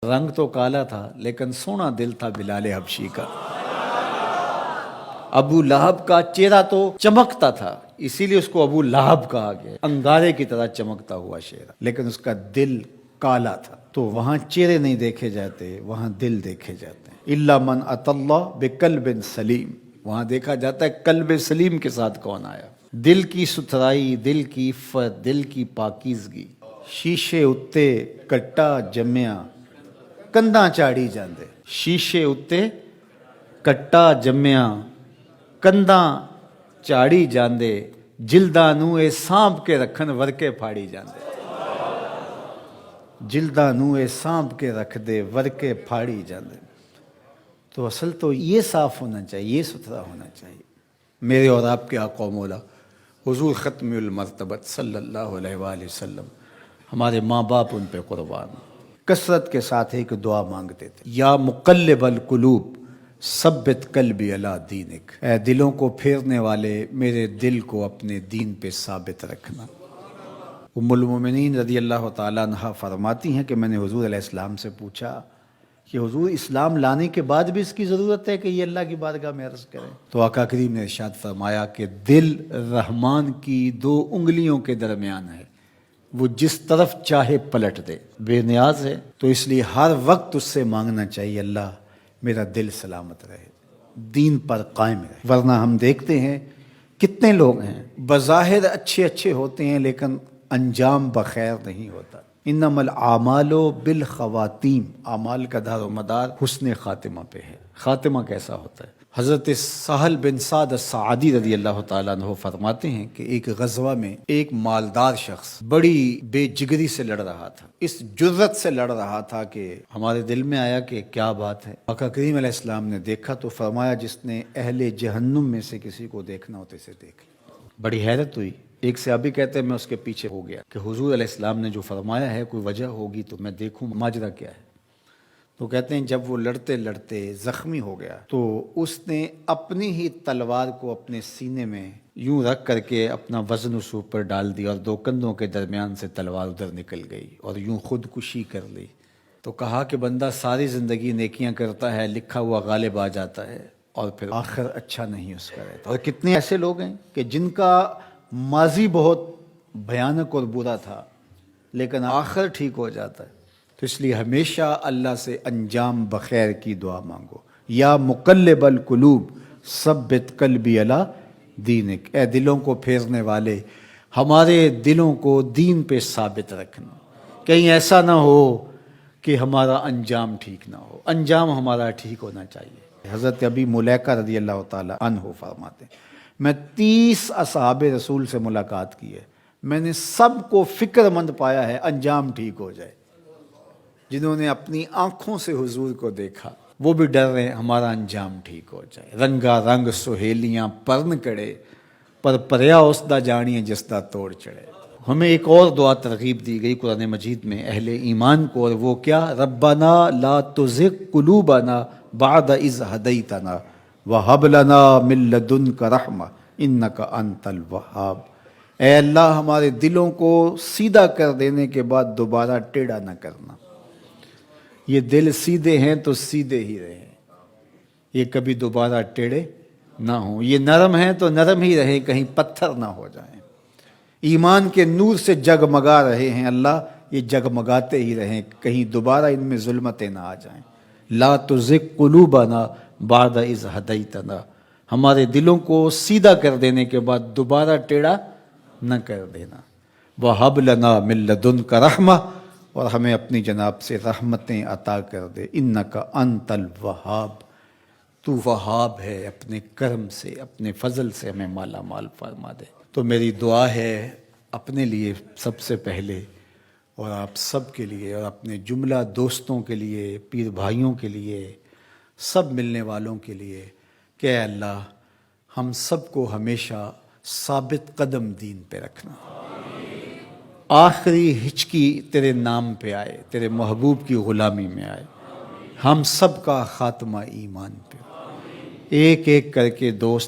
رنگ تو کالا تھا لیکن سونا دل تھا بلال حبشی کا۔ ابو لہب کا چہرہ تو چمکتا تھا، اسی لیے اس کو ابو لہب کہا گیا، انگارے کی طرح چمکتا ہوا چہرہ، لیکن اس کا دل کالا تھا۔ تو وہاں چہرے نہیں دیکھے جاتے، وہاں دل دیکھے جاتے ہیں۔ الا من اتى اللہ بقلب سلیم، وہاں دیکھا جاتا ہے قلب سلیم کے ساتھ کون آیا۔ دل کی ستھرائی، دل کی عفت، دل کی پاکیزگی۔ شیشے اتے کٹا جمیا کندا چاڑی جاندے، شیشے اتے کٹا جمیا کندا چاڑی جاندے، جلداں نوں اے سانپ کے رکھن ورکے پھاڑی جاندے، جلداں نوں اے سانپ کے رکھ دے ورکے پھاڑی جاندے۔ تو اصل تو یہ صاف ہونا چاہیے، یہ ستھرا ہونا چاہیے۔ میرے اور آپ کے آقا و مولا حضور ختم المرتبت صلی اللہ علیہ وآلہ وسلم، ہمارے ماں باپ ان پہ قربان، کثرت کے ساتھ ایک دعا مانگتے تھے، یا مقلب القلوب ثبت قلبی علی دینک، اے دلوں کو پھیرنے والے میرے دل کو اپنے دین پہ ثابت رکھنا۔ ام المومنین رضی اللہ تعالیٰ عنہ فرماتی ہیں کہ میں نے حضور علیہ السلام سے پوچھا کہ حضور اسلام لانے کے بعد بھی اس کی ضرورت ہے کہ یہ اللہ کی بارگاہ میں عرض کریں؟ تو آقا کریم نے ارشاد فرمایا کہ دل رحمان کی دو انگلیوں کے درمیان ہے، وہ جس طرف چاہے پلٹ دے، بے نیاز ہے۔ تو اس لیے ہر وقت اس سے مانگنا چاہیے، اللہ میرا دل سلامت رہے، دین پر قائم رہے۔ ورنہ ہم دیکھتے ہیں کتنے لوگ ہیں بظاہر اچھے ہوتے ہیں لیکن انجام بخیر نہیں ہوتا۔ انما الاعمال بالخواتیم، اعمال کا دار و مدار حسن خاتمہ پہ ہے۔ خاتمہ کیسا ہوتا ہے؟ حضرت سہل بن سعد الساعدی رضی اللہ تعالیٰ عنہ فرماتے ہیں کہ ایک غزوہ میں ایک مالدار شخص بڑی بے جگری سے لڑ رہا تھا، اس جرت سے لڑ رہا تھا کہ ہمارے دل میں آیا کہ کیا بات ہے۔ آقا کریم علیہ السلام نے دیکھا تو فرمایا جس نے اہل جہنم میں سے کسی کو دیکھنا ہوتے سے دیکھ لیا۔ بڑی حیرت ہوئی، ایک صحابی کہتے ہیں میں اس کے پیچھے ہو گیا کہ حضور علیہ السلام نے جو فرمایا ہے کوئی وجہ ہوگی تو میں دیکھوں ماجرا کیا ہے۔ تو کہتے ہیں جب وہ لڑتے لڑتے زخمی ہو گیا تو اس نے اپنی ہی تلوار کو اپنے سینے میں یوں رکھ کر کے اپنا وزن اس اوپر ڈال دیا اور دو کندھوں کے درمیان سے تلوار ادھر نکل گئی اور یوں خودکشی کر لی۔ تو کہا کہ بندہ ساری زندگی نیکیاں کرتا ہے، لکھا ہوا غالب آ جاتا ہے اور پھر آخر اچھا نہیں اس کا رہتا۔ اور کتنے ایسے لوگ ہیں کہ جن کا ماضی بہت بھیانک اور برا تھا لیکن آخر ٹھیک ہو جاتا ہے۔ تو اس لیے ہمیشہ اللہ سے انجام بخیر کی دعا مانگو۔ یا مقلب القلوب ثبت قلبی علی دینک، اے دلوں کو پھیرنے والے ہمارے دلوں کو دین پہ ثابت رکھنا، کہیں ایسا نہ ہو کہ ہمارا انجام ٹھیک نہ ہو۔ انجام ہمارا ٹھیک ہونا چاہیے۔ حضرت ابی ملیکہ رضی اللہ تعالی عنہ فرماتے ہیں میں 30 اصحاب رسول سے ملاقات کی ہے، میں نے سب کو فکر مند پایا ہے انجام ٹھیک ہو جائے۔ جنہوں نے اپنی آنکھوں سے حضور کو دیکھا وہ بھی ڈر رہے ہمارا انجام ٹھیک ہو جائے۔ رنگا رنگ سہیلیاں پرن کڑے، پر پریا اس دا جانیے جس دا توڑ چڑھے۔ ہمیں ایک اور دعا ترغیب دی گئی قرآن مجید میں اہل ایمان کو، اور وہ کیا؟ ربنا لا تزغ قلوبنا بعد اذ ہدیتنا وہب لنا من لدنک رحمہ انک انت الوہاب۔ اے اللہ ہمارے دلوں کو سیدھا کر دینے کے بعد دوبارہ ٹیڑھا نہ کرنا۔ یہ دل سیدھے ہیں تو سیدھے ہی رہیں، یہ کبھی دوبارہ ٹیڑھے نہ ہوں۔ یہ نرم ہیں تو نرم ہی رہیں، کہیں پتھر نہ ہو جائیں۔ ایمان کے نور سے جگمگا رہے ہیں اللہ، یہ جگمگاتے ہی رہیں، کہیں دوبارہ ان میں ظلمتیں نہ آ جائیں۔ لا تزغ قلوبنا بعد اذ ہدیتنا، ہمارے دلوں کو سیدھا کر دینے کے بعد دوبارہ ٹیڑھا نہ کر دینا۔ وہب لنا من لدنک رحمہ، اور ہمیں اپنی جناب سے رحمتیں عطا کر دے۔ انک انت الوہاب، تو وہاب ہے، اپنے کرم سے اپنے فضل سے ہمیں مالا مال فرما دے۔ تو میری دعا ہے اپنے لیے سب سے پہلے اور آپ سب کے لیے اور اپنے جملہ دوستوں کے لیے، پیر بھائیوں کے لیے، سب ملنے والوں کے لیے کہ اے اللہ ہم سب کو ہمیشہ ثابت قدم دین پہ رکھنا، آخری ہچکی تیرے نام پہ آئے، تیرے محبوب کی غلامی میں آئے، ہم سب کا خاتمہ ایمان پہ، ایک ایک کر کے دوست